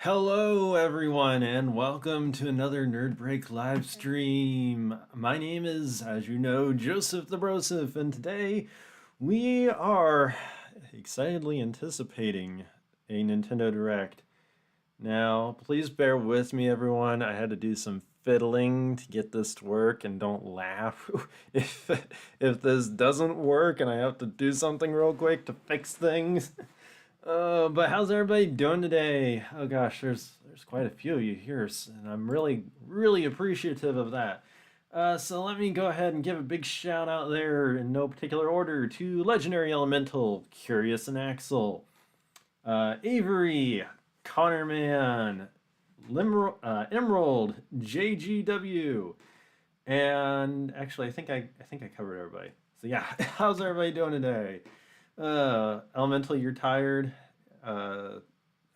Hello, everyone, and welcome to another Nerd Break live stream. My name is, as you know, Joseph the Broseph, and today we are excitedly anticipating a Nintendo Direct. Now, please bear with me, everyone. I had to do some fiddling to get this to work, and don't laugh if if this doesn't work and I have to do something real quick to fix things. But how's everybody doing today? Oh gosh, there's quite a few of you here, and I'm really appreciative of that. So let me go ahead and give a big shout out there in no particular order to Legendary Elemental, Curious and Axel, Avery, Connorman, Emerald, JGW, and actually I think I covered everybody. So yeah, how's everybody doing today? Elemental, you're tired. Uh,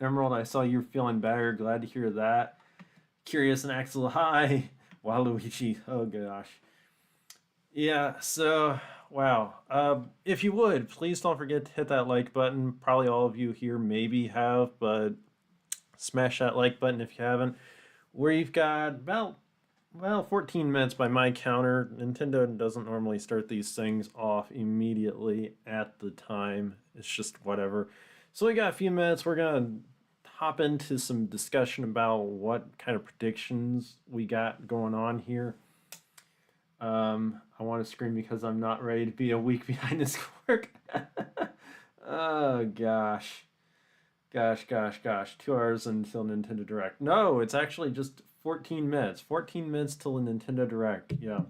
Emerald, I saw you're feeling better. Glad to hear that. Curious and Axel, hi. Waluigi, oh gosh. Yeah, so, wow. If you would, please don't forget to hit that like button. Probably all of you here maybe have, but smash that like button if you haven't. We've got about 14 minutes by my counter. Nintendo doesn't normally start these things off immediately at the time. It's just whatever. So we got a few minutes. We're going to hop into some discussion about what kind of predictions we got going on here. I want to scream because I'm not ready to be a week behind this work. Oh, gosh. Gosh. 2 hours until Nintendo Direct. No, it's actually just 14 minutes. 14 minutes till a Nintendo Direct. Yeah.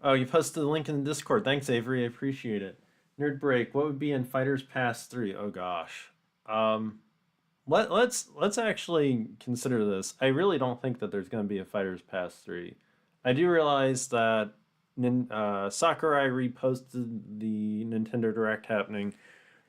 Oh, you posted the link in the Discord. Thanks, Avery. I appreciate it. Nerd Break. What would be in Fighters Pass 3? Oh gosh. Um let's actually consider this. I really don't think that there's going to be a Fighters Pass 3. I do realize that Sakurai reposted the Nintendo Direct happening.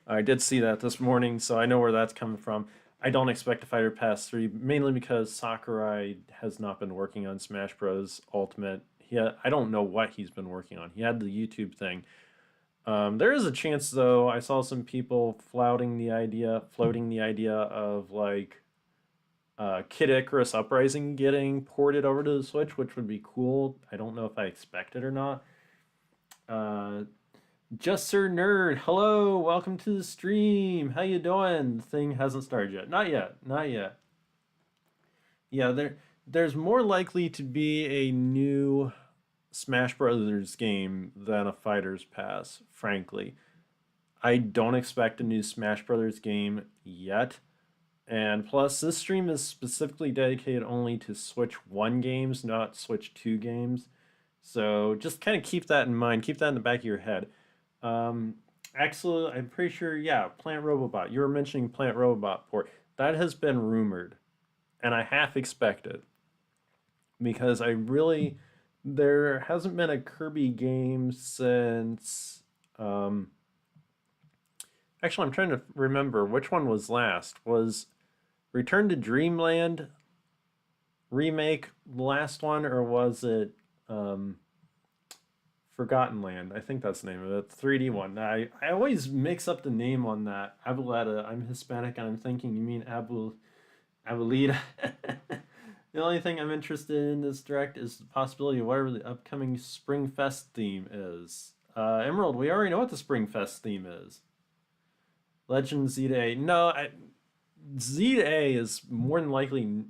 I did see that this morning, so I know where that's coming from. I don't expect a Fighter Pass 3, mainly because Sakurai has not been working on Smash Bros. Ultimate. I don't know what he's been working on. He had the YouTube thing. There is a chance, though. I saw some people floating the idea of like Kid Icarus Uprising getting ported over to the Switch, which would be cool. I don't know if I expect it or not. Uh, Just Sir Nerd, hello, welcome to the stream. How you doing? The thing hasn't started yet. Not yet. Yeah, there's more likely to be a new Smash Brothers game than a Fighters Pass, frankly. I don't expect a new Smash Brothers game yet. And plus, this stream is specifically dedicated only to Switch 1 games, not Switch 2 games. So just kind of keep that in mind. Keep that in the back of your head. Um, Axel, I'm pretty sure, yeah, Plant Robobot. You were mentioning Plant Robobot port. That has been rumored, and I half expect it because there hasn't been a Kirby game since. Actually, I'm trying to remember which one was last. Was Return to Dreamland remake the last one, or was it Forgotten Land? I think that's the name of it. 3D one. I always mix up the name on that. Abuleta. I'm Hispanic and I'm thinking you mean Abulita. The only thing I'm interested in this direct is the possibility of whatever the upcoming Spring Fest theme is. Emerald, we already know what the Spring Fest theme is. Legend Z to A. No, Z to A is more than likely.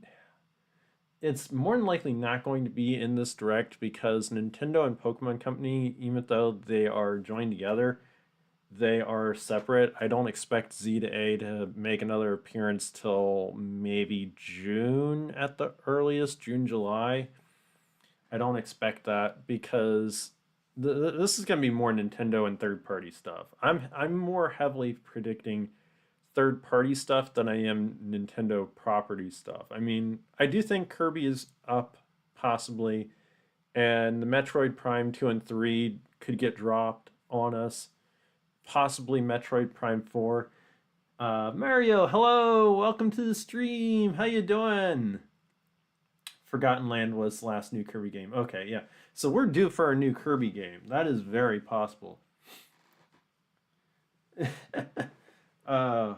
It's more than likely not going to be in this direct because Nintendo and Pokemon Company, even though they are joined together, they are separate. I don't expect Z to A to make another appearance till maybe June at the earliest, June, July. I don't expect that because this is going to be more Nintendo and third party stuff. I'm more heavily predicting third party stuff than I am Nintendo property stuff. I mean, I do think Kirby is up possibly, and the Metroid Prime 2 and 3 could get dropped on us. Possibly Metroid Prime 4. Mario, hello, welcome to the stream. How you doing? Forgotten Land was the last new Kirby game. Okay, yeah. So we're due for a new Kirby game. That is very possible. uh,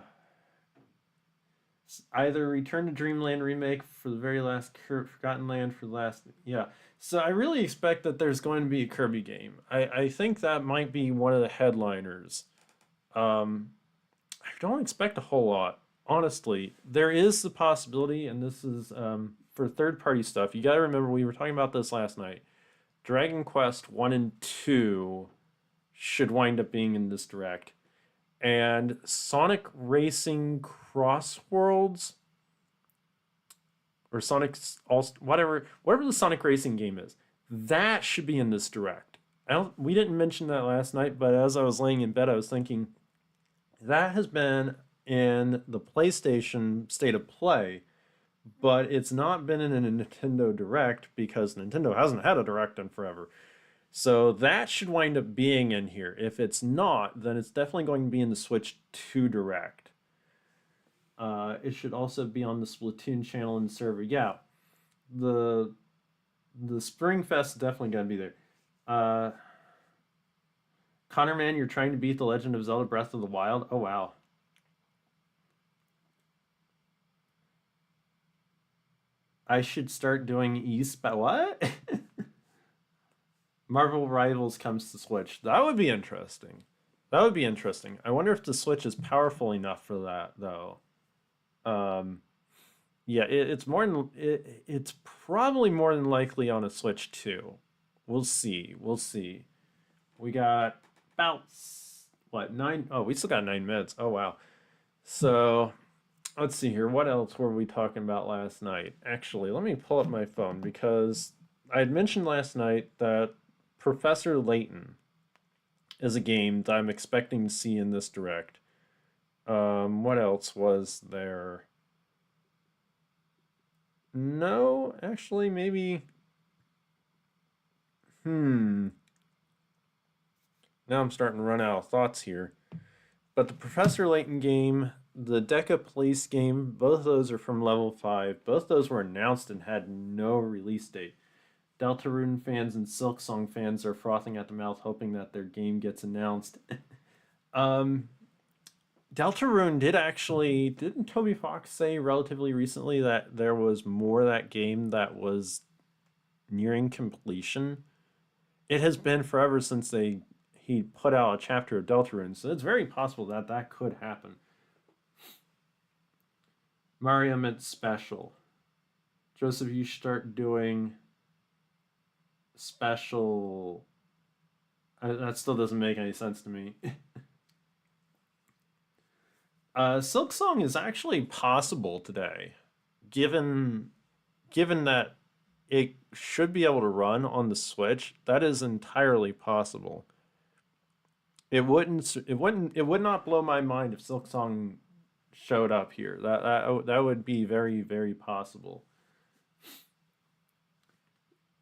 Either Return to Dreamland remake for the very last Forgotten Land for the last, yeah. So I really expect that there's going to be a Kirby game. I think that might be one of the headliners. Um, I don't expect a whole lot, honestly. There is the possibility, and this is for third party stuff. You got to remember we were talking about this last night. Dragon Quest 1 and 2 should wind up being in this direct. And Sonic Racing Cross Worlds or Sonic's all whatever the Sonic Racing game is, that should be in this direct. We didn't mention that last night, but as I was laying in bed, I was thinking that has been in the PlayStation State of Play, but it's not been in a Nintendo Direct because Nintendo hasn't had a Direct in forever. So that should wind up being in here. If it's not, then it's definitely going to be in the Switch 2 Direct. It should also be on the Splatoon channel and server. Yeah, the Spring Fest is definitely going to be there. Connor, man, you're trying to beat The Legend of Zelda Breath of the Wild? Oh, wow. I should start doing what? Marvel Rivals comes to Switch. That would be interesting. That would be interesting. I wonder if the Switch is powerful enough for that, though. Um, yeah, it's probably more than likely on a Switch too. We'll see. We'll see. We got about what 9? Oh, we still got 9 minutes. Oh wow. So let's see here. What else were we talking about last night? Actually, let me pull up my phone because I had mentioned last night that Professor Layton is a game that I'm expecting to see in this direct. What else was there? No, actually, maybe. Hmm. Now I'm starting to run out of thoughts here. But the Professor Layton game, the Deca Police game, both of those are from Level 5. Both those were announced and had no release date. Deltarune fans and Silksong fans are frothing at the mouth, hoping that their game gets announced. um, Deltarune didn't Toby Fox say relatively recently that there was more of that game that was nearing completion? It has been forever since he put out a chapter of Deltarune, so it's very possible that that could happen. Mario meant special. Joseph, you start doing special. That still doesn't make any sense to me. Silksong is actually possible today, given that it should be able to run on the Switch. That is entirely possible. It would not blow my mind if Silksong showed up here. That would be very, very possible.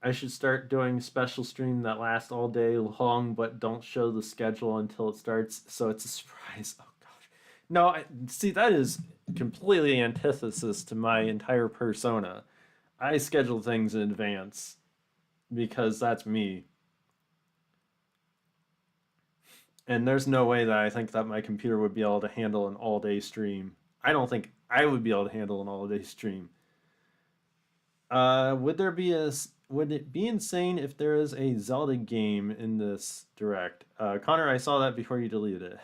I should start doing special stream that lasts all day long, but don't show the schedule until it starts, so it's a surprise. Oh gosh, no. See, that is completely antithesis to my entire persona. I schedule things in advance because that's me. And there's no way that I think that my computer would be able to handle an all-day stream. I don't think I would be able to handle an all-day stream. Would it be insane if there is a Zelda game in this direct? Connor, I saw that before you deleted it.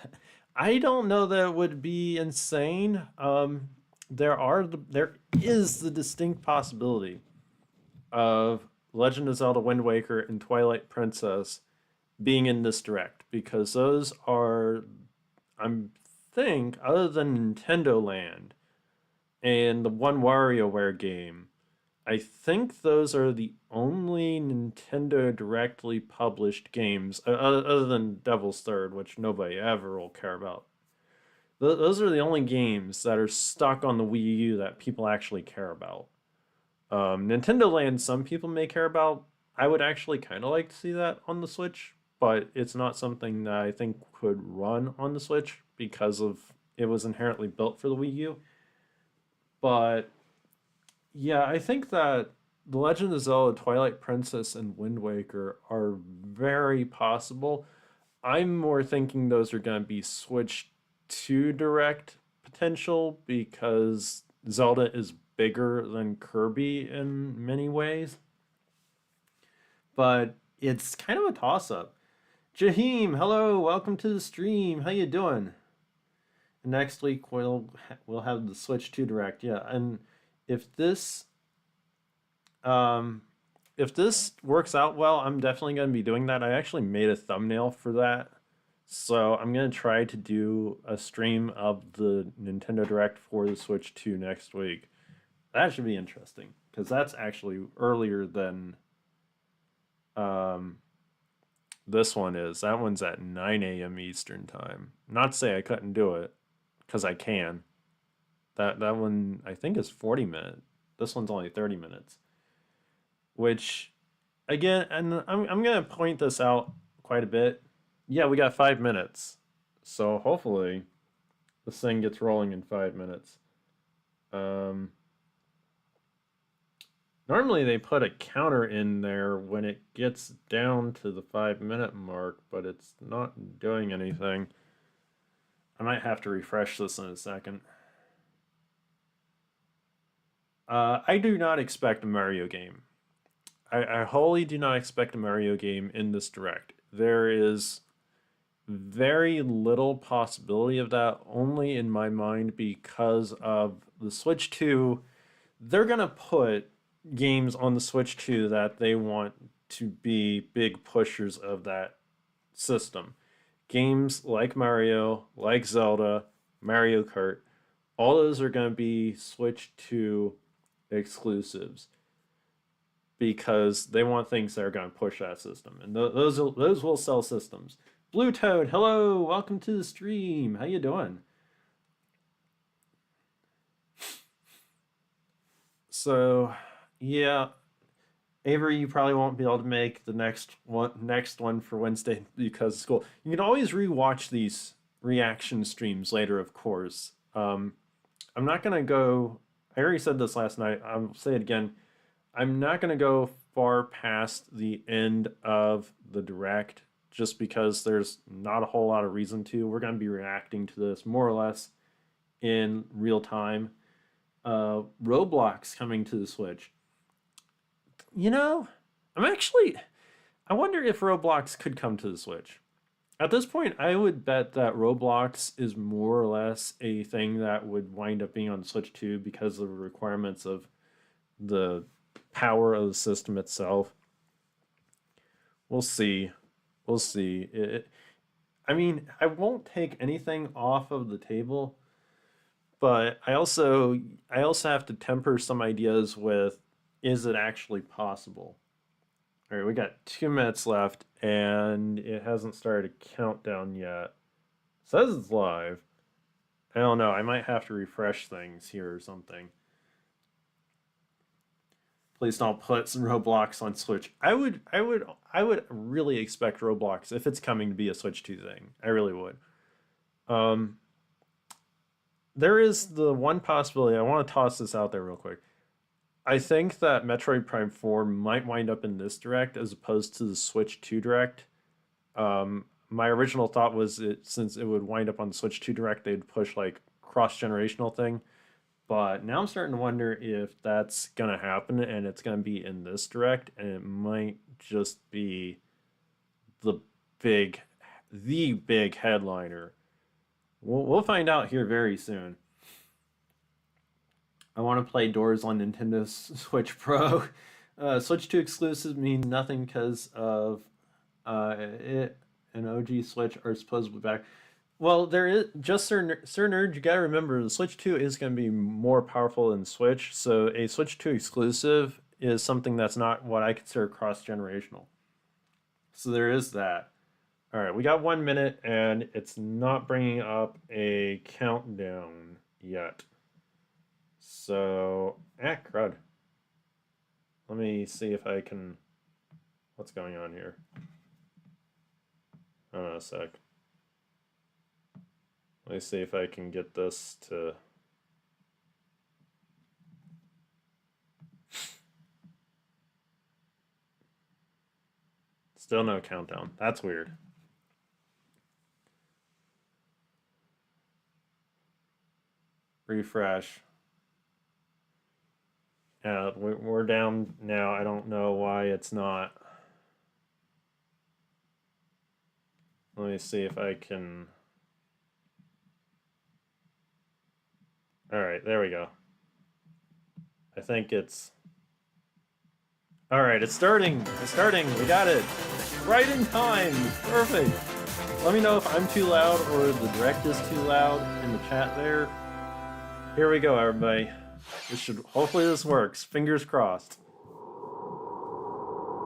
I don't know that it would be insane. There is the distinct possibility of Legend of Zelda Wind Waker and Twilight Princess being in this direct because those are, other than Nintendo Land and the one WarioWare game, I think those are the only Nintendo directly published games, other than Devil's Third, which nobody ever will care about. Those are the only games that are stuck on the Wii U that people actually care about. Nintendo Land, some people may care about. I would actually kind of like to see that on the Switch, but it's not something that I think could run on the Switch because of it was inherently built for the Wii U. But yeah, I think that The Legend of Zelda, Twilight Princess, and Wind Waker are very possible. I'm more thinking those are going to be Switch 2 Direct potential because Zelda is bigger than Kirby in many ways, but it's kind of a toss up. Jaheim, hello, welcome to the stream. How you doing? Next week we'll have the Switch 2 Direct. Yeah, and if this um if this works out well, I'm definitely going to be doing that. I actually made a thumbnail for that. So I'm going to try to do a stream of the Nintendo Direct for the Switch 2 next week. That should be interesting because that's actually earlier than um, this one is. That one's at 9 a.m. Eastern time. Not to say I couldn't do it because I can. That one I think is 40 minutes. This one's only 30 minutes. Which again, and I'm gonna point this out quite a bit. Yeah, we got 5 minutes. So hopefully this thing gets rolling in 5 minutes. Um, Normally they put a counter in there when it gets down to the 5 minute mark, but it's not doing anything. I might have to refresh this in a second. I do not expect a Mario game. I wholly do not expect a Mario game in this direct. There is very little possibility of that, only in my mind because of the Switch 2. They're going to put games on the Switch 2 that they want to be big pushers of that system. Games like Mario, like Zelda, Mario Kart, all those are going to be Switch 2 exclusives because they want things that are going to push that system, and those will sell systems. Blue Toad, hello, welcome to the stream. How you doing? So, yeah, Avery, you probably won't be able to make the next one for Wednesday because of school. You can always rewatch these reaction streams later, of course. I'm not gonna go. I already said this last night. I'll say it again. I'm not gonna go far past the end of the direct just because there's not a whole lot of reason to. We're gonna be reacting to this more or less in real time. Roblox coming to the Switch. You know, I wonder if Roblox could come to the Switch. At this point, I would bet that Roblox is more or less a thing that would wind up being on Switch 2 because of the requirements of the power of the system itself. We'll see. We'll see. I mean, I won't take anything off of the table, but I also have to temper some ideas with, is it actually possible? All right, we got 2 minutes left, and it hasn't started a countdown yet. It says it's live. I don't know. I might have to refresh things here or something. Please don't put some Roblox on Switch. I would really expect Roblox if it's coming to be a Switch 2 thing. I really would. Um, there is the one possibility. I want to toss this out there real quick. I think that Metroid Prime 4 might wind up in this direct as opposed to the Switch 2 direct. My original thought was since it would wind up on the Switch 2 direct, they'd push like cross generational thing. But now I'm starting to wonder if that's gonna happen and it's gonna be in this direct, and it might just be the big, the big headliner. We'll find out here very soon. I want to play Doors on Nintendo Switch Pro. Switch 2 exclusives mean nothing because of it and OG Switch are supposedly back. Well, there is just Sir Nerd. You gotta remember the Switch 2 is going to be more powerful than Switch. So a Switch 2 exclusive is something that's not what I consider cross generational. So there is that. All right, we got 1 minute, and it's not bringing up a countdown yet. So, crud. Let me see if I can. What's going on here? Hold on a sec. Let me see if I can get this to. Still no countdown. That's weird. Refresh. We're down now. I don't know why it's not. Let me see if I can. All right, there we go. I think it's. All right, it's starting. It's starting. We got it. Right in time. Perfect. Let me know if I'm too loud or the direct is too loud in the chat there. Here we go, everybody. Hopefully this works. Fingers crossed.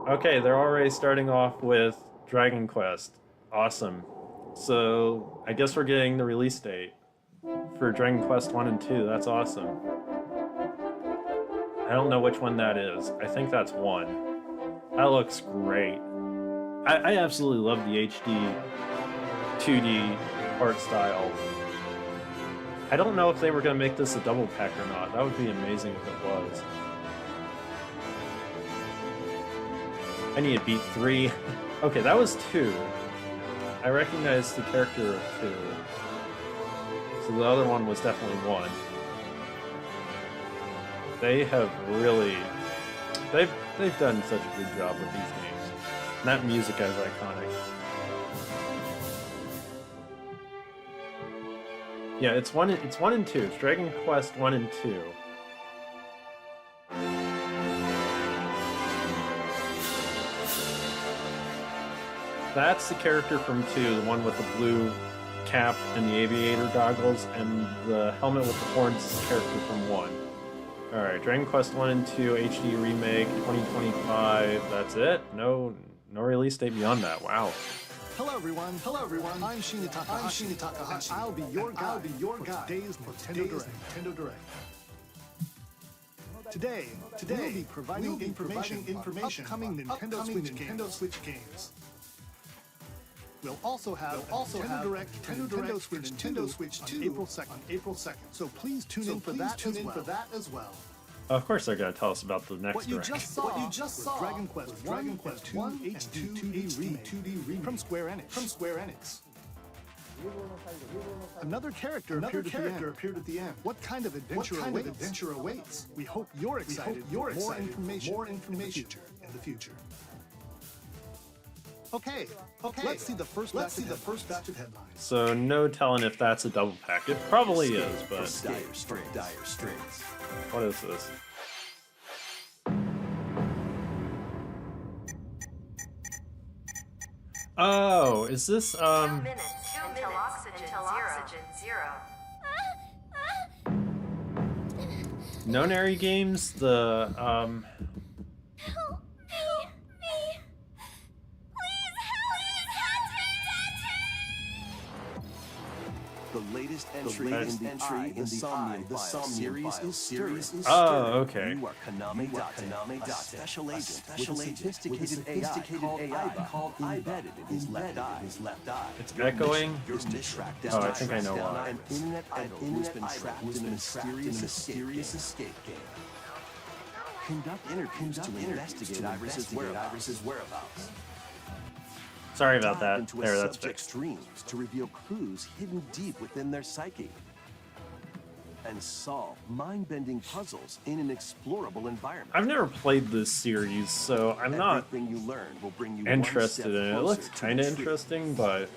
Okay, they're already starting off with Dragon Quest. Awesome. So I guess we're getting the release date for Dragon Quest 1 and 2. That's awesome. I don't know which one that is. I think that's 1. That looks great. I absolutely love the HD 2D art style. I don't know if they were going to make this a double pack or not. That would be amazing if it was. I need to beat 3. Okay, that was 2. I recognize the character of 2. So the other one was definitely 1. They have really... They've done such a good job with these games. And that music is iconic. Yeah, it's 1 and 2. It's Dragon Quest 1 and 2. That's the character from 2, the one with the blue cap and the aviator goggles, and the helmet with the horns is the character from 1. Alright, Dragon Quest 1 and 2 HD remake 2025. That's it? No release date beyond that. Wow. Hello everyone. I'm Shinya Takahashi. I'll be your guide for today's Nintendo Direct. Today we'll be providing information on upcoming Nintendo Switch games. We'll also have Nintendo Direct for Nintendo Switch 2 on April 2nd. So please tune in for that as well. Of course they're going to tell us about the next What you direct. just saw Dragon Quest 1 HD 2D remake from Square Enix. Another character appeared at the end. What kind of adventure awaits? We hope you're excited for more information in the future. Okay. Let's see the first batch of headlines. So no telling if that's a double pack. It probably is, but Dire Straits. what is this? Oh, is this 2 minutes until oxygen zero. Nonary Games, the Help me. Please help me. The latest entry in the Somnium series is Oh, okay. You are Kaname Date, a special agent with a sophisticated AI called embedded in his left eye. It's echoing. Your mission Oh, I think I know why. An internet idol who's been trapped in a mysterious escape game. Conduct interviews to investigate Iris's whereabouts. Sorry about Dive that. into There, a that's subject's fixed. dreams to reveal clues hidden deep within their psyche. And solve mind-bending puzzles in an explorable environment. I've never played this series, so I'm not Everything you learn will bring you interested one in step it. It looks closer to kind of the truth. interesting, but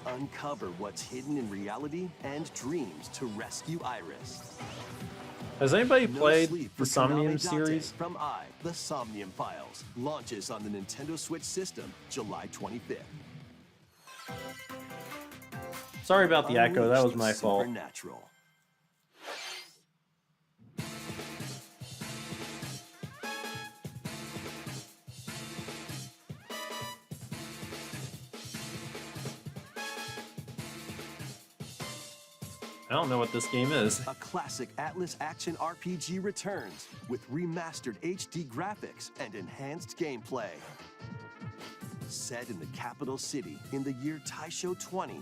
Uncover what's hidden in reality and dreams to rescue Iris. has anybody No played sleep the for Somnium Kaname Date series? From The Somnium Files, launches on the Nintendo Switch system July 25th. Sorry about the echo. That was Unleash my the fault. Supernatural. I don't know what this game is. A classic Atlas action RPG returns with remastered HD graphics and enhanced gameplay. Set in the capital city in the year Taisho 20,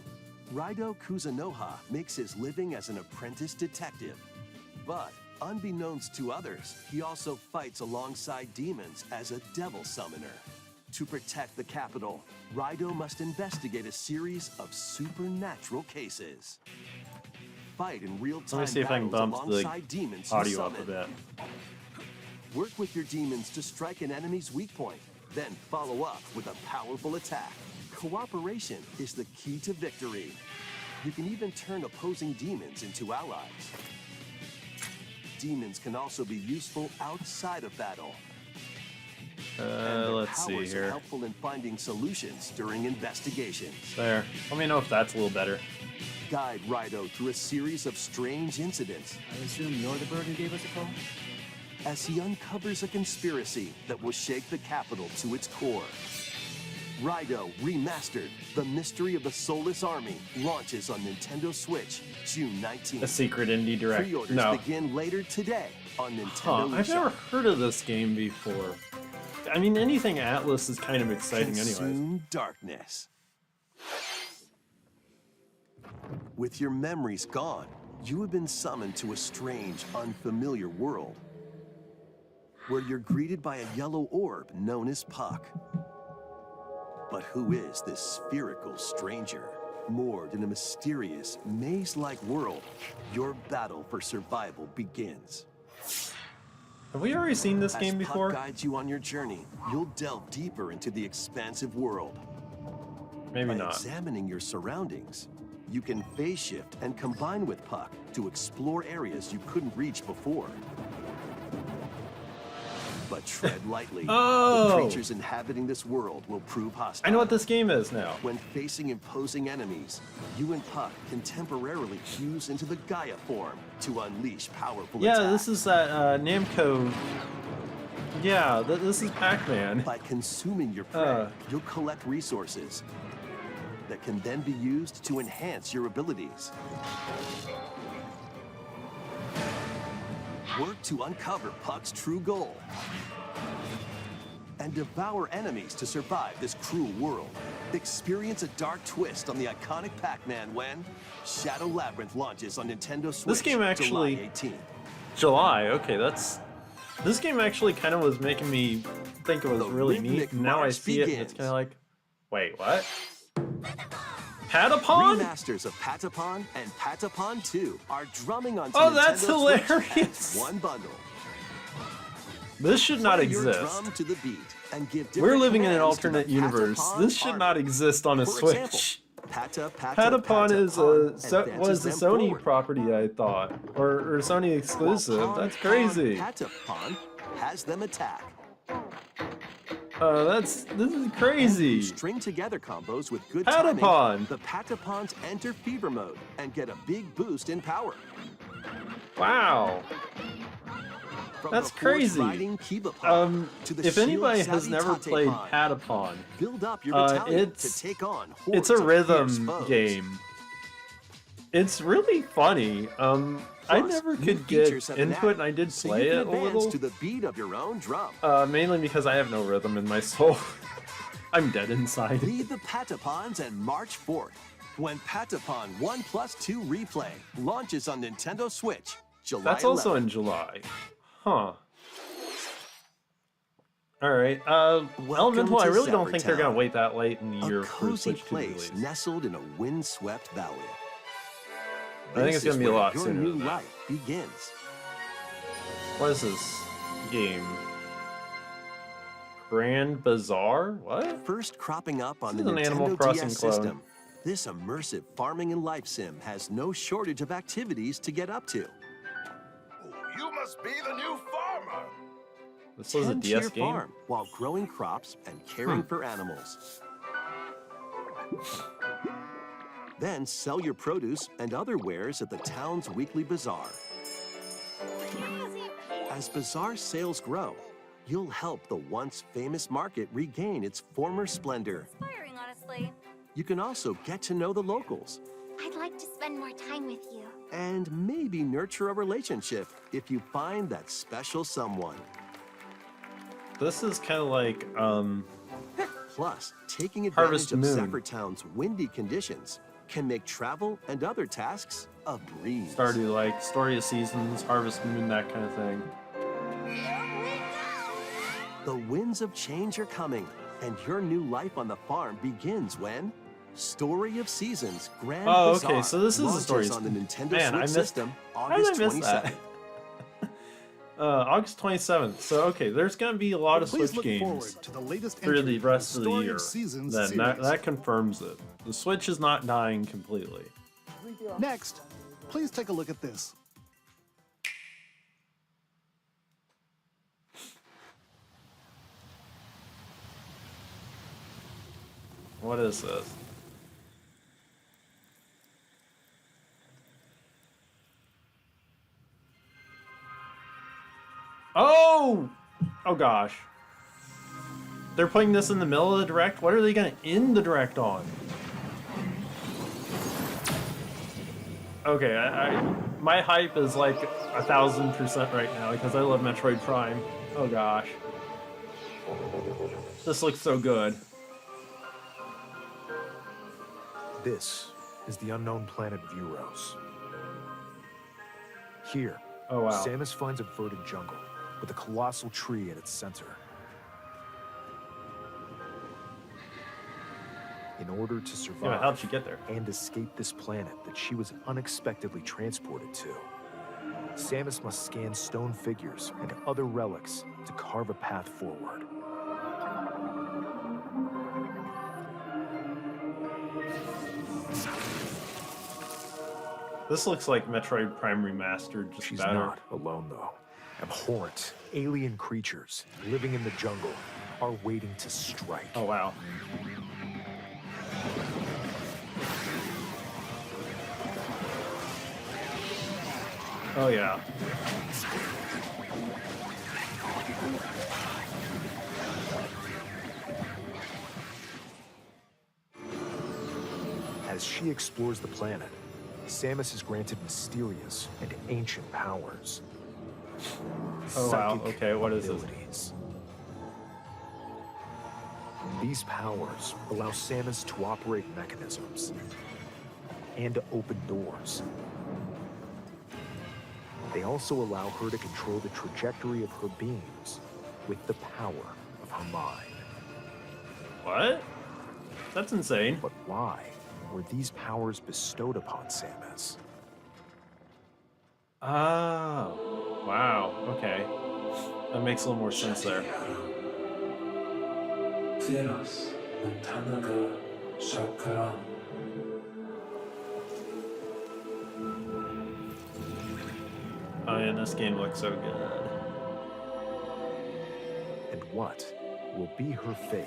Raido Kuzunoha makes his living as an apprentice detective. But unbeknownst to others, he also fights alongside demons as a devil summoner. To protect the capital, Raido must investigate a series of supernatural cases. fight in real-time Let me see if I can battles bump alongside the demons you audio up a summon. bit. Work with your demons to strike an enemy's weak point, then follow up with a powerful attack. Cooperation is the key to victory. You can even turn opposing demons into allies. Demons can also be useful outside of battle. And their Let's see powers are here. helpful in finding solutions during investigations. There. Let me know if that's a little better. Guide Rido through a series of strange incidents I assume you're the bird who gave us a call? as he uncovers a conspiracy that will shake the capital to its core. Rido Remastered, The Mystery of the Soulless Army, launches on Nintendo Switch June 19th. A secret indie direct. Pre-orders No. begin later today on Nintendo Huh, I've eShop. never heard of this game before. I mean, anything Atlas is kind of exciting anyways. Consume darkness. With your memories gone, you have been summoned to a strange, unfamiliar world, where you're greeted by a yellow orb known as Puck. But who is this spherical stranger? Moored in a mysterious, maze-like world, your battle for survival begins. Have we already seen this game As before? Puck guides you on your journey, you'll delve deeper into the expansive world. Maybe By not. examining your surroundings, you can phase shift and combine with Puck to explore areas you couldn't reach before. But tread lightly. Oh! The creatures inhabiting this world will prove hostile. I know what this game is now. When facing imposing enemies, you and Puck can temporarily fuse into the Gaia form to unleash powerful Yeah, attacks. this is that Namco. Yeah, this is Pac-Man. By consuming your prey, you'll collect resources that can then be used to enhance your abilities. Work to uncover Puck's true goal and devour enemies to survive this cruel world. Experience a dark twist on the iconic Pac-Man when Shadow Labyrinth launches on Nintendo Switch. This game actually- July 18th. July. Okay, that's. This game actually kind of was making me think it was The really rhythmic neat. And now I march see it, and it's begins. kind of like, wait, what? Patapon? Remasters of Patapon and Patapon 2 are drumming onto Oh, Nintendo that's Switch hilarious. as one bundle. This should not Play your exist. drum to the beat and give We're different living in an commands to alternate the universe. Patapon This should army. not exist on a For Switch. example, Patapon is was a advances them Sony forward. property, I thought, or Sony exclusive. While That's Pon crazy. Patapon has them attack. This is crazy. String together combos with good Patapon. timing. The Patapons enter fever mode and get a big boost in power. Wow. From That's the force crazy. riding Kibapon to the If anybody has shield-savvy never played Tatepon, Patapon, build up your battalion it's- to take on it's hordes a of fierce rhythm foes. game. It's really funny. I Plus, never new could get features have been into it, and added, I did so play you can it a advance little. to the beat of your own drum. Mainly because I have no rhythm in my soul. I'm dead inside. Lead the Patapons and march forth when Patapon 1+2 Replay launches on Nintendo Switch July That's also 11th. in July. Huh. Alright, Elemental, I to really don't think they're gonna Zephyr wait that late in the year A for a cozy Switch 2 place release. nestled in a windswept valley. I think it's This gonna be is a where lot your sooner new than that. life begins. What is this game? Grand Bazaar? What? First cropping up on This the is an Animal Nintendo Crossing DS clone. system, this immersive farming and life sim has no shortage of activities to get up to. You must be the new farmer. This was a Tend to DS your game? farm while growing crops and caring for animals. Then sell your produce and other wares at the town's weekly bazaar. As bazaar sales grow, you'll help the once famous market regain its former splendor. Inspiring, honestly. You can also get to know the locals I'd like to spend more time with you. and maybe nurture a relationship if you find that special someone. This is kind of like, Plus, taking Harvest advantage of Moon. Zephyr Town's windy conditions can make travel and other tasks a breeze. Stardew like Story of Seasons, Harvest Moon, that kind of thing. The winds of change are coming, and your new life on the farm begins when Story of Seasons Grand Oh, Bazaar okay, so this is the launches story. on the Nintendo Man, I Switch missed. system How did I August miss 27th. that? August 27th. So okay, there's gonna be a lot of Please Switch look forward games to the latest for entry the rest of the Story year. Seasons Then series. that confirms it. The Switch is not dying completely. Next, please take a look at this. What is this? Oh! Oh gosh. They're putting this in the middle of the direct? What are they gonna end the direct on? Okay, my hype is like 1000% right now because I love Metroid Prime. Oh gosh. This looks so good. This is the unknown planet Vuros. Here, Oh wow. Samus finds a verdant jungle with a colossal tree at its center. In order to Yeah, survive how'd she get there? and escape this planet that she was unexpectedly transported to, Samus must scan stone figures and other relics to carve a path forward. This looks like Metroid Prime Remastered, just She's better. not alone, though. Abhorrent, alien creatures living in the jungle are waiting to strike. Oh wow. Oh yeah. As she explores the planet, Samus is granted mysterious and ancient powers. Oh wow. Psychic Okay, what is this? abilities. These powers allow Samus to operate mechanisms and to open doors. They also allow her to control the trajectory of her beams with the power of her mind. What? That's insane. But why were these powers bestowed upon Samus? Oh. Wow. Okay. That makes a little more sense there. Oh yeah, this game looks so good. And what will be her fate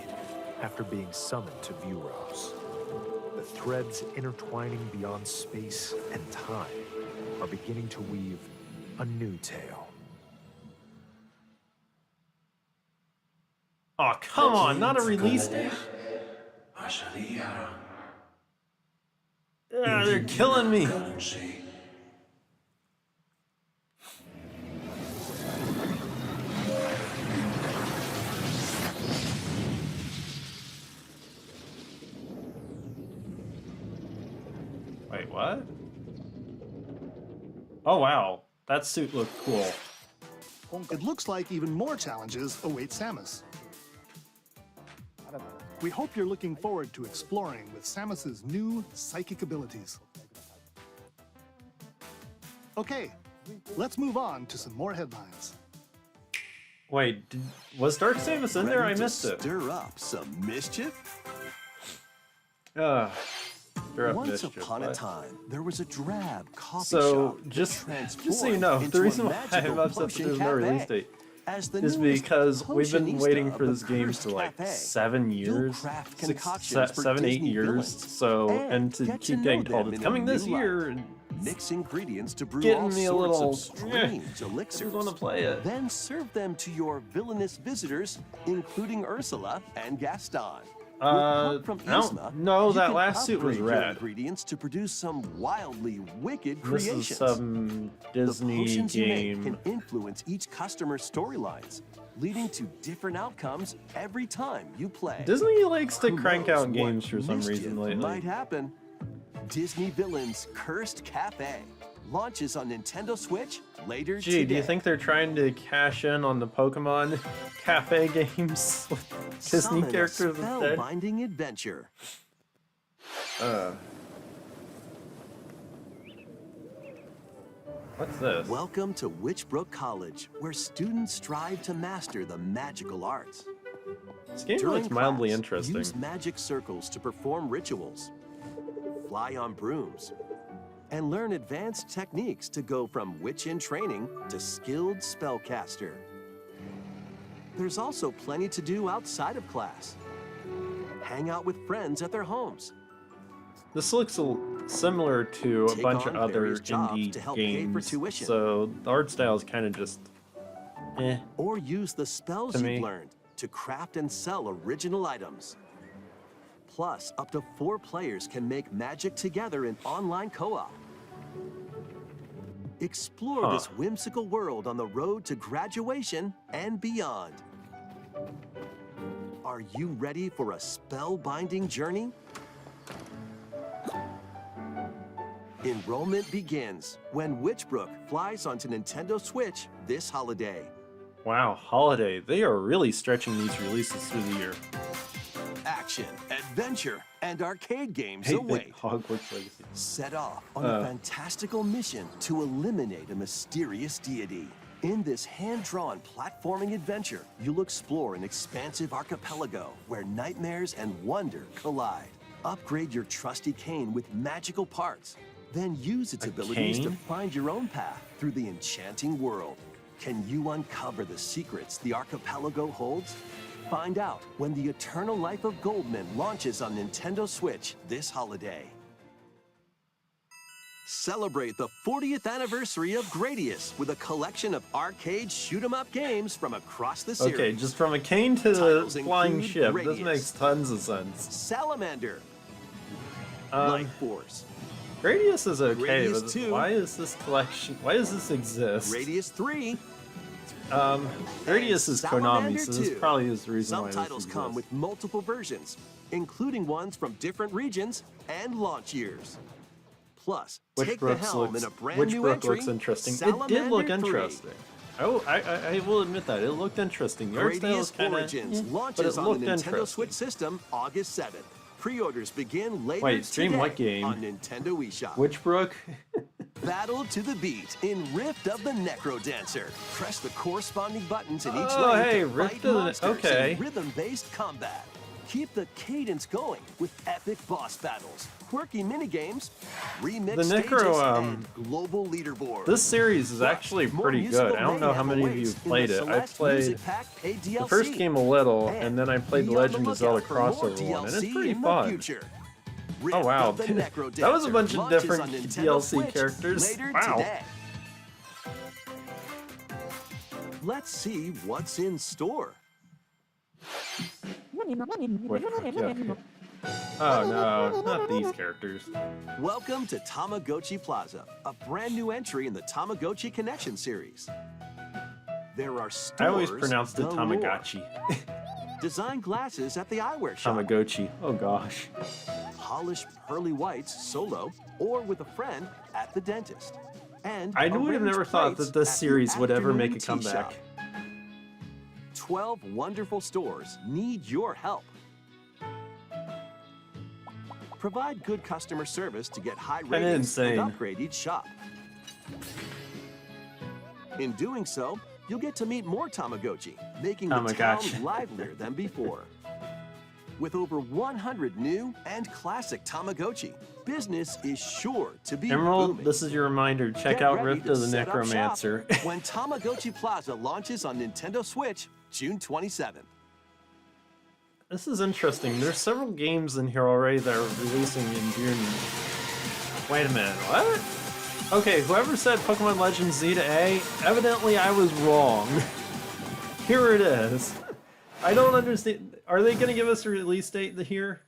after being summoned to Vuros? The threads intertwining beyond space and time are beginning to weave a new tale. Oh, come on, not a release date. Ah, they're killing me. Wait, what? Oh wow, that suit looked cool. It looks like even more challenges await Samus. We hope you're looking forward to exploring with Samus's new psychic abilities. Okay, let's move on to some more headlines. Wait, was Dark Samus in there? I Ready to missed it. Stir up some mischief? Stir up Once mischief, upon a what? time, there was a drab coffee So shop that just so you transformed know, into the a reason why magical I'm upset that potion there's no release cafe. date As the is newest because we've been potionista waiting of for the this game Cursed for like Cafe. 7 years, craft 6, concoctions for 7, 8 Disney years. villains. So and to Get keep know getting them told in it's a coming this new light. year, and Mix ingredients to brew getting all me a sorts little, of strange elixirs. want to play it. Then serve them to your villainous visitors, including Ursula and Gaston. With help from I don't Yzma, know, you that can last suit was upgrade your red. ingredients to produce some wildly wicked This creations. is some Disney the potions you make game. can influence each customer's storylines, leading to different outcomes every time you play. Disney likes to Who crank knows out what games for some mischief reason lately. Might happen. Disney Villains Cursed Cafe launches on Nintendo Switch later Gee, today. do you think they're trying to cash in on the Pokemon Cafe games with Disney Summon a characters instead? spellbinding adventure. What's this? Welcome to Witchbrook College, where students strive to master the magical arts. This game During looks mildly class, interesting. use magic circles to perform rituals, fly on brooms, and learn advanced techniques to go from witch in training to skilled spellcaster. There's also plenty to do outside of class. Hang out with friends at their homes. This looks similar to a Take bunch of on other various jobs indie to help pay for games, tuition. so the art style is kind of just eh. Or use the spells To you've me. learned to craft and sell original items. Plus, up to 4 players can make magic together in online co-op. Explore Huh. this whimsical world on the road to graduation and beyond. Are you ready for a spellbinding journey? Enrollment begins when Witchbrook flies onto Nintendo Switch this holiday. Wow, holiday. They are really stretching these releases through the year. Action, adventure, and arcade games Hey, await. Hogwarts Legacy. Set off on a fantastical mission to eliminate a mysterious deity. In this hand-drawn platforming adventure, you'll explore an expansive archipelago where nightmares and wonder collide. Upgrade your trusty cane with magical parts, then use its abilities to cane? find your own path through the enchanting world. Can you uncover the secrets the archipelago holds? Find out when the Eternal Life of Goldman launches on Nintendo Switch this holiday. Celebrate the 40th anniversary of Gradius with a collection of arcade shoot-'em-up games from across the series. Okay, just from a cane to the Titles flying include ship. This Gradius. makes tons of sense. Salamander, Um, Life Force, Gradius is okay, Gradius but 2. why is this collection? Why does this exist? Gradius 3. Gradius is Konami, Salamander so this 2. probably is the reason Some why this titles come exists. with multiple versions, including ones from different regions and launch years. Plus, take the helm in a brand new Witchbrook entry, looks interesting. It did Salamander look 3. interesting. Oh, I will admit that it looked interesting. The art style is Gradius kind Origins of, but launches it on looked the Nintendo interesting. Switch system August 7th. Pre-orders begin later Wait, stream today what game? on Nintendo eShop. Witchbrook. Battle to the beat in Rift of the Necro Dancer. Press the corresponding buttons in each Oh, lane hey, to Rift fight of the- monsters okay. in rhythm-based combat. Keep the cadence going with epic boss battles, quirky minigames, remix The stages, Necro, and global leaderboards. This series is Plus, actually more pretty musical good. I don't know how mayhem many of you awaits have in played the it. I Celeste played Music Pack paid the DLC. first game a little, and then I played the be on Legend of Zelda lookout for more crossover one, and it's DLC pretty in the fun. future. Oh Rift wow, of the Necro that was a Dancer bunch of launches different on Nintendo DLC Switch characters. later Wow. today. Let's see what's in store. Yeah. Oh no, not these characters. Welcome to Tamagotchi Plaza, a brand new entry in the Tamagotchi Connection series. There are stores I always pronounced it galore. Tamagotchi. Design glasses at the eyewear shop. Tamagotchi. Oh gosh. Polish pearly whites solo or with a friend at the dentist. And I would have arrange never thought plates that this at the series would ever make a afternoon tea comeback. shop. 12 wonderful stores need your help. Provide good customer service to get high Kinda ratings insane. and upgrade each shop. In doing so, you'll get to meet more Tamagotchi, making the town Tamagotchi. livelier than before. With over 100 new and classic Tamagotchi, business is sure to be Emerald, booming. this is your reminder. Check Get out ready Rift to of the set up shop Necromancer. when Tamagotchi Plaza launches on Nintendo Switch June 27th. This is interesting. There's several games in here already that are releasing in June. Wait a minute, what? Okay, whoever said Pokemon Legends Z to A, evidently I was wrong. Here it is. I don't understand. Are they going to give us a release date here?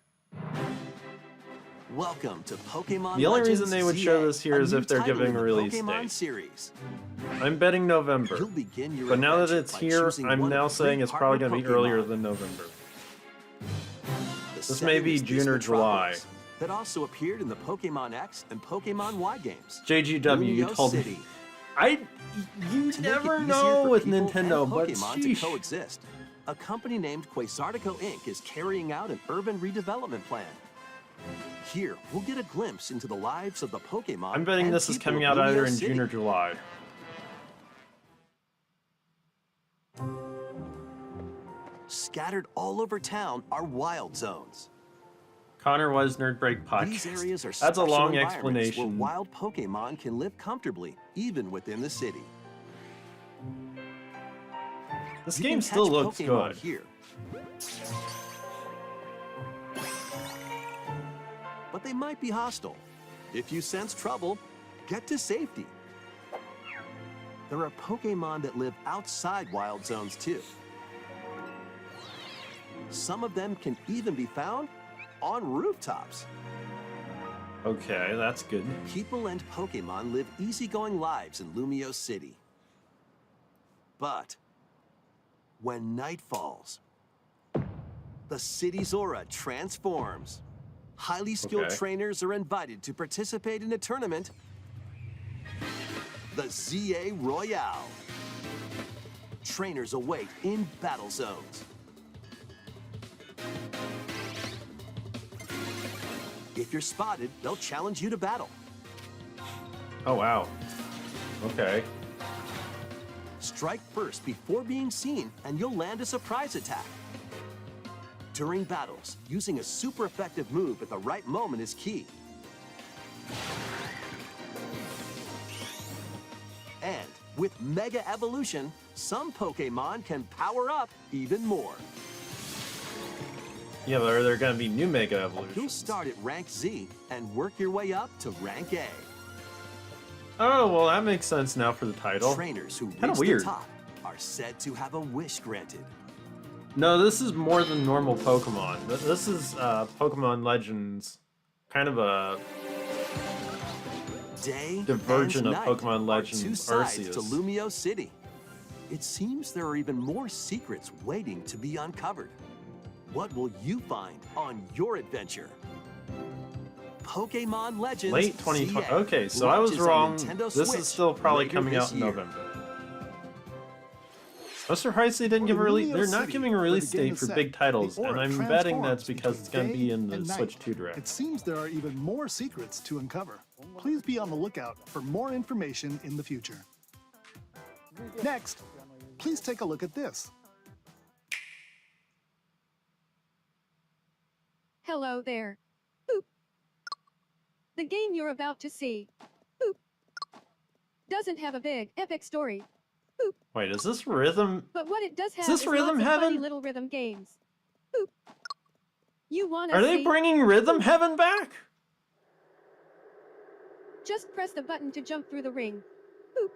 Welcome to Pokemon The only Legends reason they would ZA, show this here a is new if they're title giving in a the release Pokemon date. series. I'm betting November. You'll begin your But now that adventure it's by here, choosing I'm one now of saying three it's probably partner going to be earlier Pokemon. than November. The This may setting be is June or East July. Metropolis, that also appeared in the Pokemon X and Pokemon Y games. JGW, you Lumiose told City. me. You To make it never easier know for with people Nintendo, and but Pokemon to sheesh. coexist. A company named Quasartico Inc. is carrying out an urban redevelopment plan. Here, we'll get a glimpse into the lives of the Pokemon. I'm betting and this is people coming of out either Lumio in City. June or July. Scattered all over town are wild zones. Connor was Nerd Break podcast. These areas are That's a special long environments explanation. where wild Pokemon can live comfortably, even within the city. This You game can still catch looks Pokemon good. here. But they might be hostile. If you sense trouble, get to safety. There are Pokemon that live outside wild zones too. Some of them can even be found on rooftops. Okay, that's good. People and Pokemon live easygoing lives in Lumio City. But when night falls, the city's aura transforms. Highly skilled Okay. trainers are invited to participate in a tournament, the ZA Royale. Trainers await in battle zones. If you're spotted, they'll challenge you to battle. Oh, wow. Okay. Strike first before being seen, and you'll land a surprise attack. During battles, using a super effective move at the right moment is key. And with Mega Evolution, some Pokemon can power up even more. Yeah, but are there going to be new Mega You'll Evolutions? start at rank Z and work your way up to rank A. Oh, well, that makes sense now for the title. Trainers who Kinda reach weird. the top are said to have a wish granted. No, this is more than normal Pokemon. This is Pokemon Legends, kind of a Day diversion and of night Pokemon are two Legends sides Arceus. to Lumio City. It seems there are even more secrets waiting to be uncovered. What will you find on your adventure? Pokemon Legends Late 2020. CA Okay, so I was launches on wrong. Nintendo This Switch is still probably later coming this out in year. November. I'm surprised they didn't give a release. Lumio They're not City, giving a where the release game date is for set, big titles, the and aura I'm betting transforms that's because it's going to between be in day the and Switch night. 2 Direct. It seems there are even more secrets to uncover. Please be on the lookout for more information in the future. Next, please take a look at this. Hello there. Boop. The game you're about to see, boop, doesn't have a big, epic story. Boop. Wait, is this Rhythm? But what it does have this is Rhythm lots of funny Heaven? little rhythm games. Boop. You wanna Are they see? bringing Rhythm Heaven back? Just press the button to jump through the ring. Boop.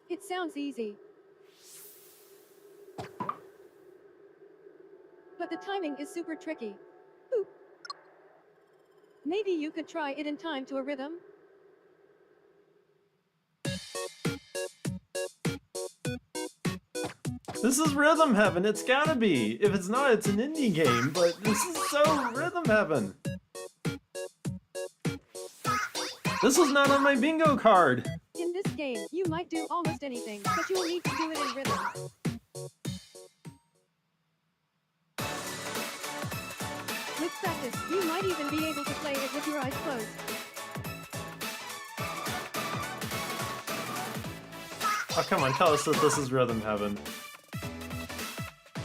It sounds easy. But the timing is super tricky. Boop. Maybe you could try it in time to a rhythm? This is Rhythm Heaven. It's gotta be. If it's not, it's an indie game, but this is so Rhythm Heaven. This was not on my bingo card. In this game, you might do almost anything, but you'll need to do it in rhythm. With practice, you might even be able to play it with your eyes closed. Oh, come on, tell us that this is Rhythm Heaven.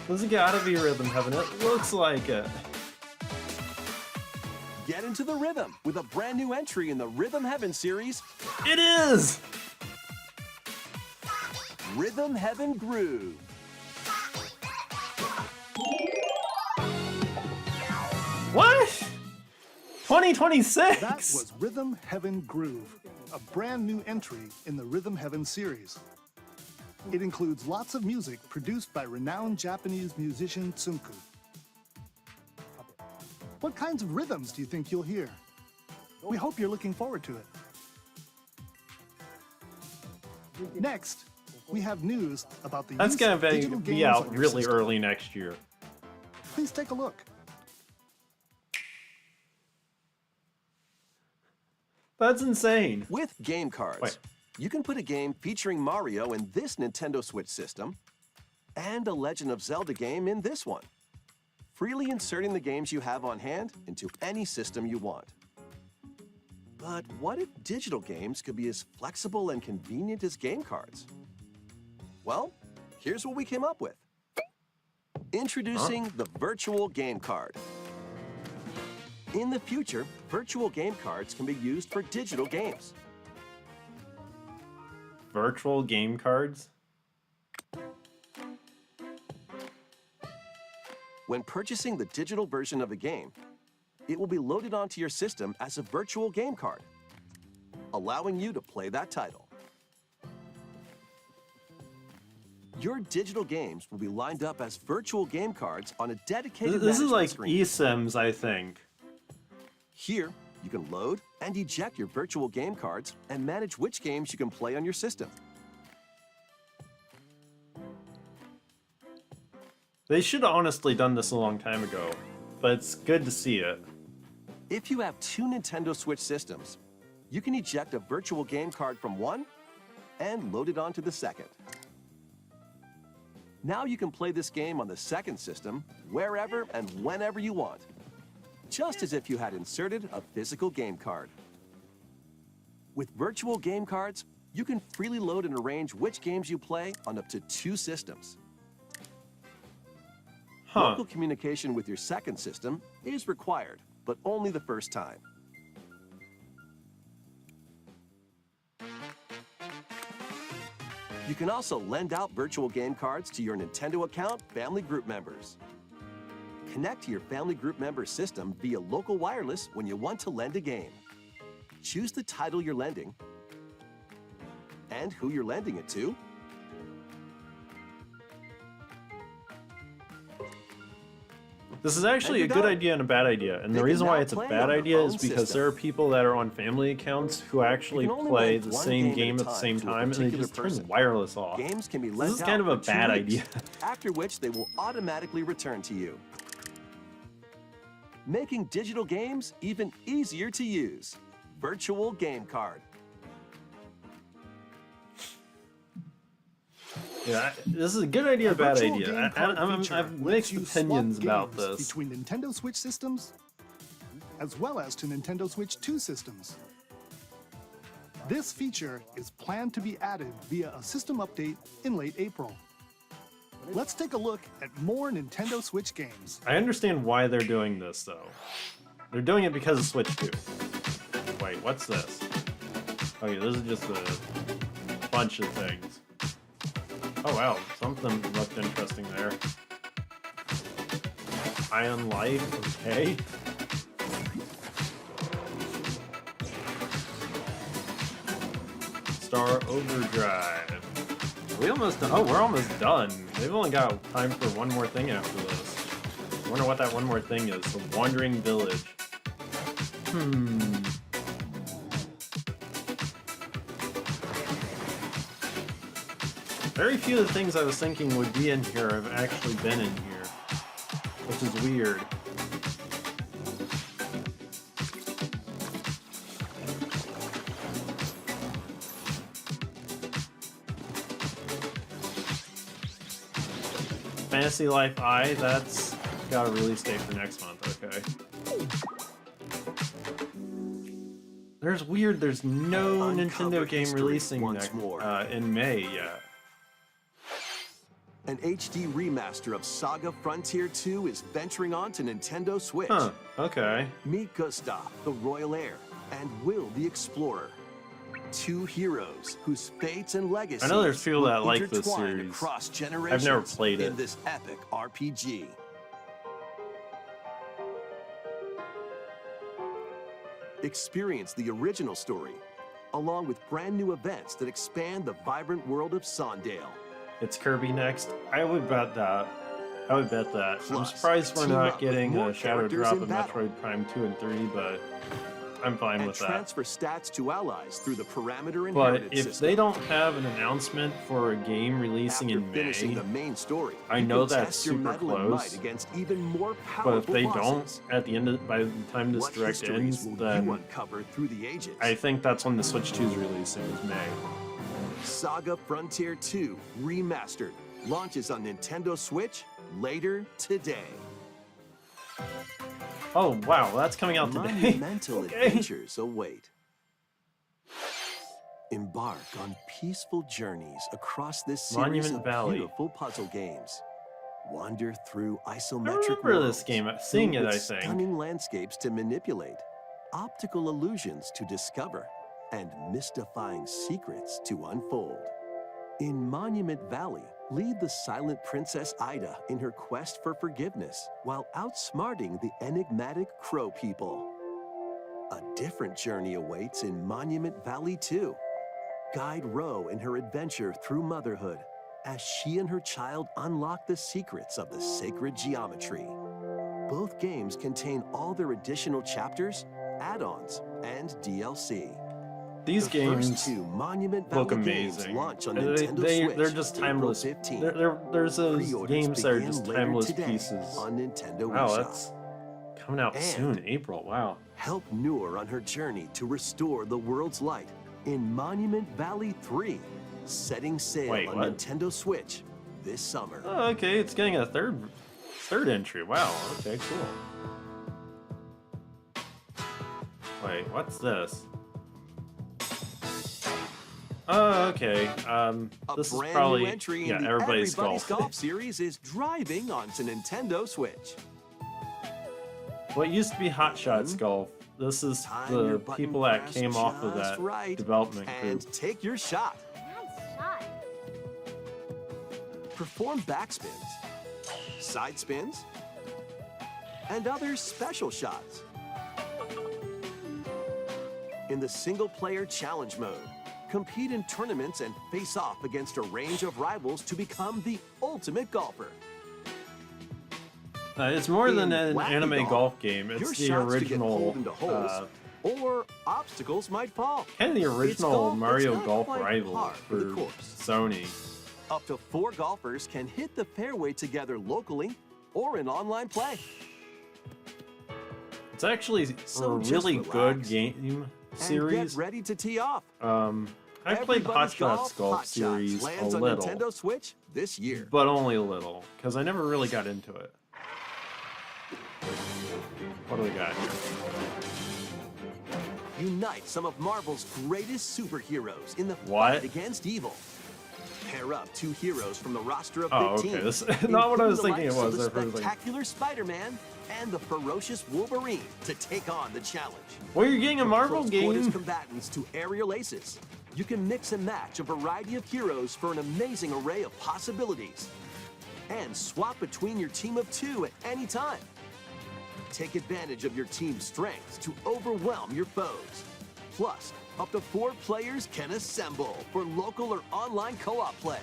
This has gotta be Rhythm Heaven. It looks like it. Get into the rhythm with a brand new entry in the Rhythm Heaven series, It is! Rhythm Heaven Groove. What? 2026? That was Rhythm Heaven Groove, a brand new entry in the Rhythm Heaven series. It includes lots of music produced by renowned Japanese musician Tsunku. What kinds of rhythms do you think you'll hear? We hope you're looking forward to it. Next, we have news about the That's use gonna of digital be games out on your really system. early next year. Please take a look. That's insane. With game cards, Wait. you can put a game featuring Mario in this Nintendo Switch system and a Legend of Zelda game in this one, freely inserting the games you have on hand into any system you want. But what if digital games could be as flexible and convenient as game cards? Well, here's what we came up with. Introducing the virtual game card. In the future, virtual game cards can be used for digital games. Virtual game cards? When purchasing the digital version of a game, it will be loaded onto your system as a virtual game card, allowing you to play that title. Your digital games will be lined up as virtual game cards on a dedicated This is management like screen. eSims, I think. Here, you can load and eject your virtual game cards and manage which games you can play on your system. They should have honestly done this a long time ago, but it's good to see it. If you have two Nintendo Switch systems, you can eject a virtual game card from one and load it onto the second. Now you can play this game on the second system wherever and whenever you want, just as if you had inserted a physical game card. With virtual game cards, you can freely load and arrange which games you play on up to two systems. Local communication with your second system is required, but only the first time. You can also lend out virtual game cards to your Nintendo account family group members. Connect to your family group member system via local wireless when you want to lend a game. Choose the title you're lending and who you're lending it to. This is actually a good idea and a bad idea, and the reason why it's a bad idea is because there are people that are on family accounts who actually play the same game at the same time, and they just turn wireless off. Games can be This lent is kind of a out for 2 bad weeks, idea. after which they will automatically return to you, making digital games even easier to use. Virtual game card. Yeah, this is a good idea or bad Virtual idea. game card feature I've lets mixed you swap opinions about games this. between Nintendo Switch systems, as well as to Nintendo Switch 2 systems. This feature is planned to be added via a system update in late April. Let's take a look at more Nintendo Switch games. I understand why they're doing this, though. They're doing it because of Switch 2. Wait, what's this? Okay, this is just a bunch of things. Oh wow, something looked interesting there. Ion Life, okay. Star Overdrive. We almost done. Oh, we're almost done. They've only got time for one more thing after this. I wonder what that one more thing is. The Wandering Village. Very few of the things I was thinking would be in here have actually been in here, which is weird. Fantasy Life I, that's got a release date for next month, okay. There's no Nintendo game releasing in May yet. An HD remaster of Saga Frontier 2 is venturing on to Nintendo Switch. Huh, okay. Meet Gustav, the Royal Heir, and Will, the Explorer. Two heroes whose fates and legacies I know there's people that will like this intertwine series. across generations I've never played it. in this epic RPG. Experience the original story, along with brand new events that expand the vibrant world of Sondale. It's Kirby next. I would bet that. I'm Plus, surprised we're team not up with getting more a Shadow characters Drop in in battle. Metroid Prime 2 and 3, but I'm fine And with that. transfer stats to allies through the parameter But inheritance if system. they don't have an announcement for a game releasing After in finishing May, the main story, I you know can that's test your super mettle and might close. against even more but powerful if they bosses. don't, at the end by the time this What direct histories ends, will then you uncover through the ages? I think that's when the Switch 2 is releasing, is May. Saga Frontier 2 Remastered launches on Nintendo Switch later today. Oh wow, that's coming out today. Monumental Okay. adventures await. Embark on peaceful journeys across this series Monument of Valley. beautiful puzzle games. Wander through isometric I remember worlds this game, seeing filled it, with I think. stunning landscapes to manipulate, optical illusions to discover, and mystifying secrets to unfold. In Monument Valley, lead the silent Princess Ida in her quest for forgiveness while outsmarting the enigmatic Crow people. A different journey awaits in Monument Valley 2. Guide Ro in her adventure through motherhood as she and her child unlock the secrets of the sacred geometry. Both games contain all their additional chapters, add-ons, and DLC. These The first games two Monument look Valley games amazing. launch on They're Nintendo Switch just April timeless. 15th. There's those Pre-orders games that are begin just later timeless today pieces. on Nintendo Wow, eShop. that's coming out And- soon, April. Wow. Help Noor on her journey to restore the world's light in Monument Valley 3, setting sail Wait, on what? Nintendo Switch this summer. Oh, okay, it's getting a third entry. Wow. Okay, cool. Wait, what's this? Oh, okay. A This is brand probably new entry yeah, in the everybody's golf. Golf series is driving onto Nintendo Switch. What used to be Hot Shots Golf. This is Time your the button people that press came off of just that right development group. and take your shot. Nice shot. Perform backspins, side spins, and other special shots. In the single-player challenge mode, compete in tournaments and face off against a range of rivals to become the ultimate golfer. It's more than In an Wacky anime golf game. your It's the shots to get original, pulled into holes, or obstacles might fall. kind of the original golf, Mario it's not Golf quite rival par for the for course. Sony. Up to 4 golfers can hit the fairway together locally or in online play. It's actually So a just really good relax game And series. get ready to tee off. I played Hot Everybody's Shots Golf Hot Shots series a lands on little, Nintendo Switch this year. but only a little, because I never really got into it. What do we got here? Unite some of Marvel's greatest superheroes in the What? fight against evil. Pair up 2 heroes from the roster of Oh, 15. okay. This not what I was including thinking it the was. likes I of the heard like, spectacular Spider-Man and the ferocious Wolverine to take on the challenge. well, you're getting a Marvel Close quarters game. combatants to aerial aces. You can mix and match a variety of heroes for an amazing array of possibilities. And swap between your team of 2 at any time. Take advantage of your team's strengths to overwhelm your foes. Plus, up to 4 players can assemble for local or online co-op play.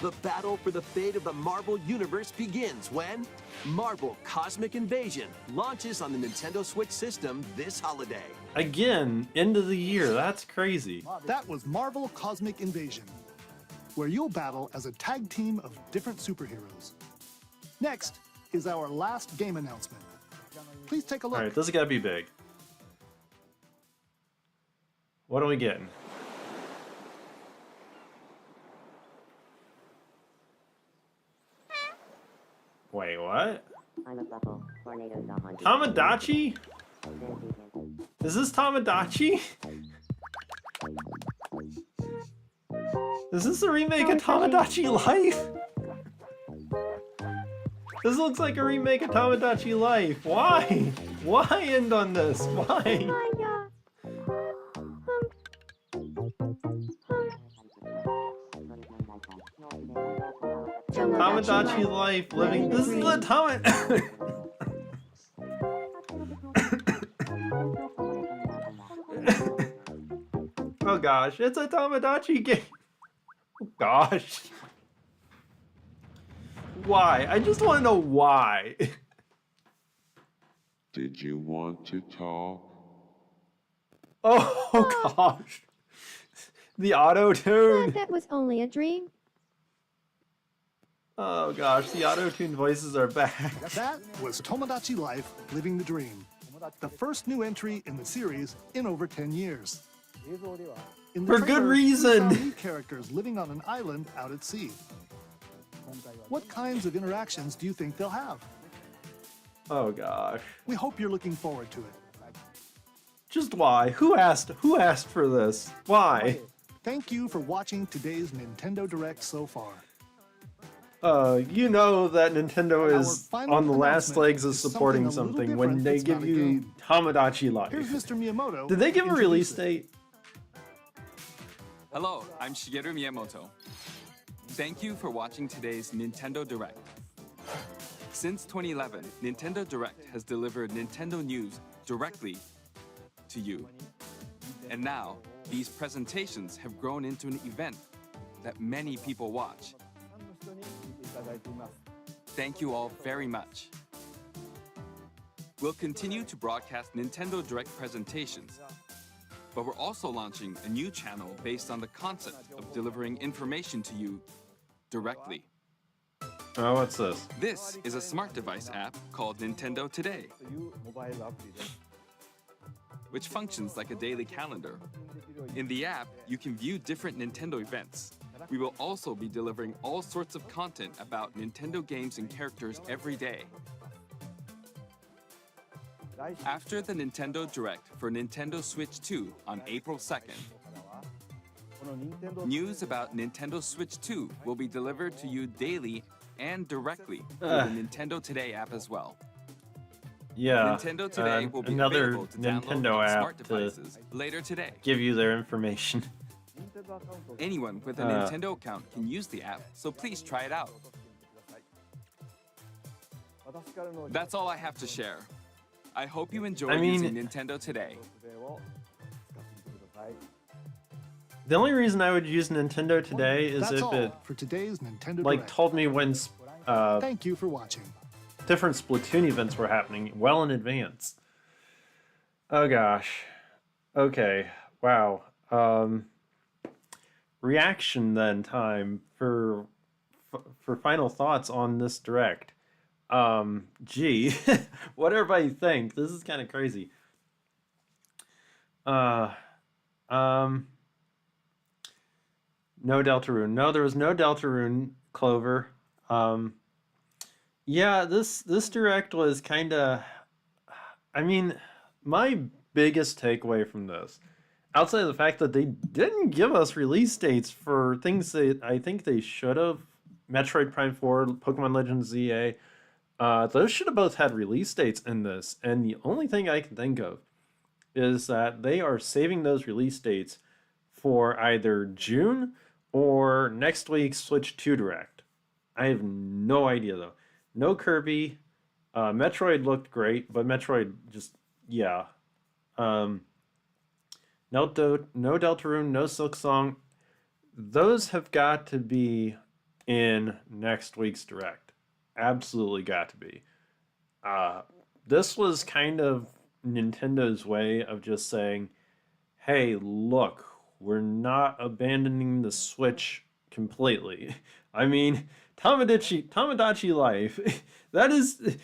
The battle for the fate of the Marvel Universe begins when Marvel Cosmic Invasion launches on the Nintendo Switch system this holiday. Again, end of the year. That's crazy. That was Marvel Cosmic Invasion, where you'll battle as a tag team of different superheroes. Next is our last game announcement. Please take a look. All right, this has got to be big. What are we getting? Wait, what? Tamagotchi? Is this Tamagotchi? Is this a remake of Tamagotchi Life? This looks like a remake of Tamagotchi Life. Why? Why end on this? Why? Tamagotchi Life living. This is the Tamagotchi. Oh gosh, it's a Tamagotchi game. Oh gosh. Why? I just want to know why. Did you want to talk? Oh gosh. The auto-tune. That was only a dream. Oh gosh, the auto-tune voices are back. That was Tomodachi Life Living the Dream, the first new entry in the series in over 10 years. In the For good trailer, we reason. saw new characters living on an island out at sea. What kinds of interactions do you think they'll have? Oh gosh. We hope you're looking forward to it. Just why? Who asked for this? Why? Thank you for watching today's Nintendo Direct so far. You know that Nintendo Our is final on the last announcement legs of is supporting something a little something when different they that's give not a you game. Tamagotchi Here's Life. Mr. Miyamoto. Did they give a to release introduce it. date? Hello, I'm Shigeru Miyamoto. Thank you for watching today's Nintendo Direct. Since 2011, Nintendo Direct has delivered Nintendo news directly to you. And now, these presentations have grown into an event that many people watch. Thank you all very much. We'll continue to broadcast Nintendo Direct presentations, but we're also launching a new channel based on the concept of delivering information to you directly. Oh, what's this? This is a smart device app called Nintendo Today, which functions like a daily calendar. In the app, you can view different Nintendo events. We will also be delivering all sorts of content about Nintendo games and characters every day. After the Nintendo Direct for Nintendo Switch 2 on April 2nd, news about Nintendo Switch 2 will be delivered to you daily and directly through the Nintendo Today app as well. Yeah, Nintendo Today will be another available to download Nintendo on app smart to devices later today. give you their information. Anyone with a Nintendo account can use the app, so please try it out. That's all I have to share. I hope you enjoy using Nintendo Today. The only reason I would use Nintendo Today is That's if all it for today's Nintendo like Direct. told me when Thank you for watching. different Splatoon events were happening well in advance. Oh gosh. Okay. Wow. Reaction then time for final thoughts on this direct. Gee, what everybody think? This is kind of crazy. No Deltarune. No, there was no Deltarune, Clover. Yeah, this direct was kind of. I mean, my biggest takeaway from this, outside of the fact that they didn't give us release dates for things that I think they should have, Metroid Prime 4, Pokemon Legends ZA, those should have both had release dates in this. And the only thing I can think of is that they are saving those release dates for either June or next week's Switch 2 Direct. I have no idea though. No Kirby. Metroid looked great, but Metroid just, yeah. No Deltarune, no Silk Song. Those have got to be in next week's Direct. Absolutely got to be. This was kind of Nintendo's way of just saying, hey, look, we're not abandoning the Switch completely. I mean, Tamagotchi Life. That is,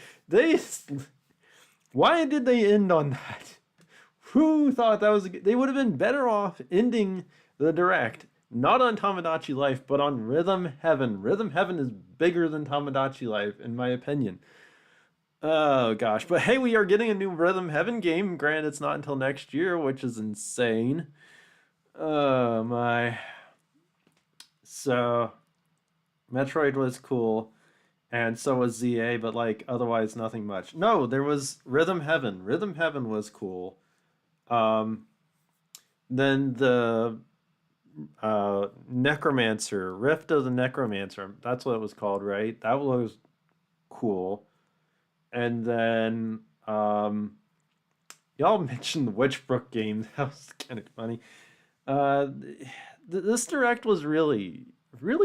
why did they end on that? Who thought that was they would have been better off ending the Direct not on Tamagotchi Life, but on Rhythm Heaven. Rhythm Heaven is bigger than Tamagotchi Life, in my opinion. Oh gosh, but hey, we are getting a new Rhythm Heaven game. Granted, it's not until next year, which is insane. Oh my. So, Metroid was cool, and so was ZA, but like otherwise nothing much. No, there was Rhythm Heaven. Rhythm Heaven was cool. Then the Necromancer, Rift of the Necromancer, that's what it was called, right? That was cool. And then y'all mentioned the Witchbrook game. That was kind of funny. This Direct was really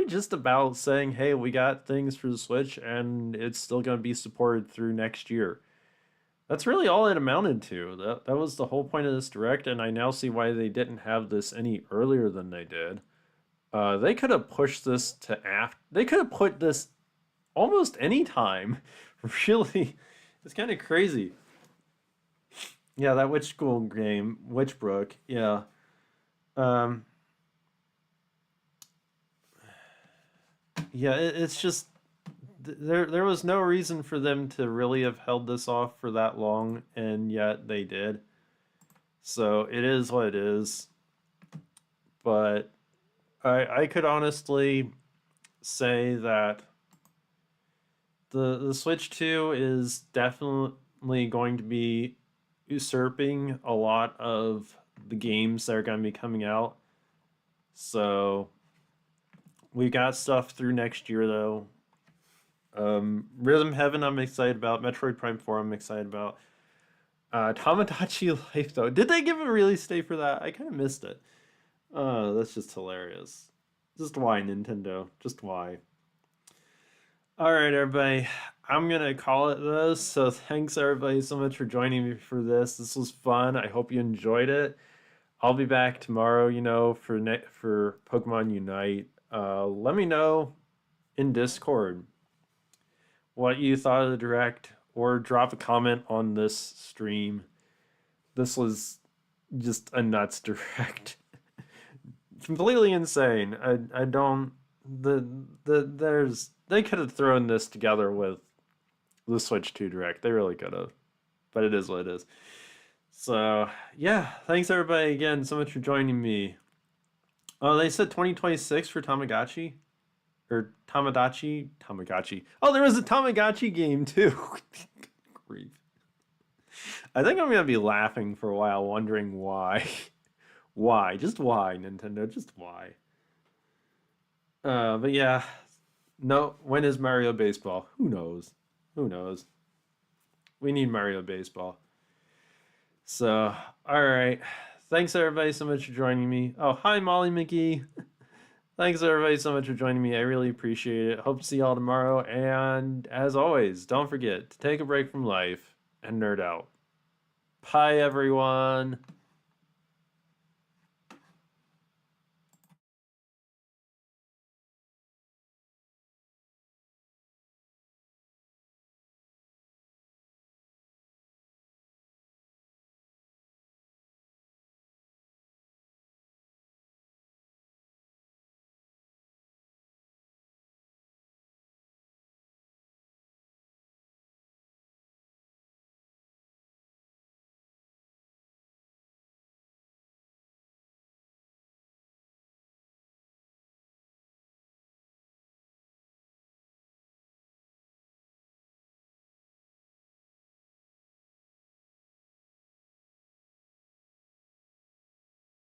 just about saying, hey, we got things for the Switch and it's still going to be supported through next year. That's really all it amounted to. That was the whole point of this Direct, and I now see why they didn't have this any earlier than they did. They could have pushed this to after. They could have put this almost any time. Really, it's kind of crazy. Yeah, that Witch School game, Witchbrook. Yeah. Um, yeah, it's just there was no reason for them to really have held this off for that long, and yet they did. So it is what it is. But I could honestly say that the Switch 2 is definitely going to be usurping a lot of the games that are going to be coming out. So we got stuff through next year though. Rhythm Heaven I'm excited about. Metroid Prime 4 I'm excited about. Tamagotchi Life though. Did they give a release date for that? I kind of missed it. That's just hilarious. Just why, Nintendo? Just why? Alright, everybody. I'm gonna call it this. So thanks everybody so much for joining me for this. This was fun. I hope you enjoyed it. I'll be back tomorrow, for Pokemon Unite. Let me know in Discord what you thought of the Direct, or drop a comment on this stream. This was just a nuts Direct. Completely insane. I don't they could have thrown this together with the Switch 2 Direct. They really could have. But it is what it is. So yeah, thanks everybody again so much for joining me. Oh, they said 2026 for Tamagotchi? Or Tamagotchi. Oh, there was a Tamagotchi game too. Grief. I think I'm gonna be laughing for a while, wondering why. Why? Just why, Nintendo? Just why? But yeah. No, when is Mario Baseball? Who knows? Who knows? We need Mario Baseball. So, alright. Thanks everybody so much for joining me. Oh, hi Molly McGee. Thanks everybody so much for joining me. I really appreciate it. Hope to see y'all tomorrow. And as always, don't forget to take a break from life and nerd out. Bye everyone.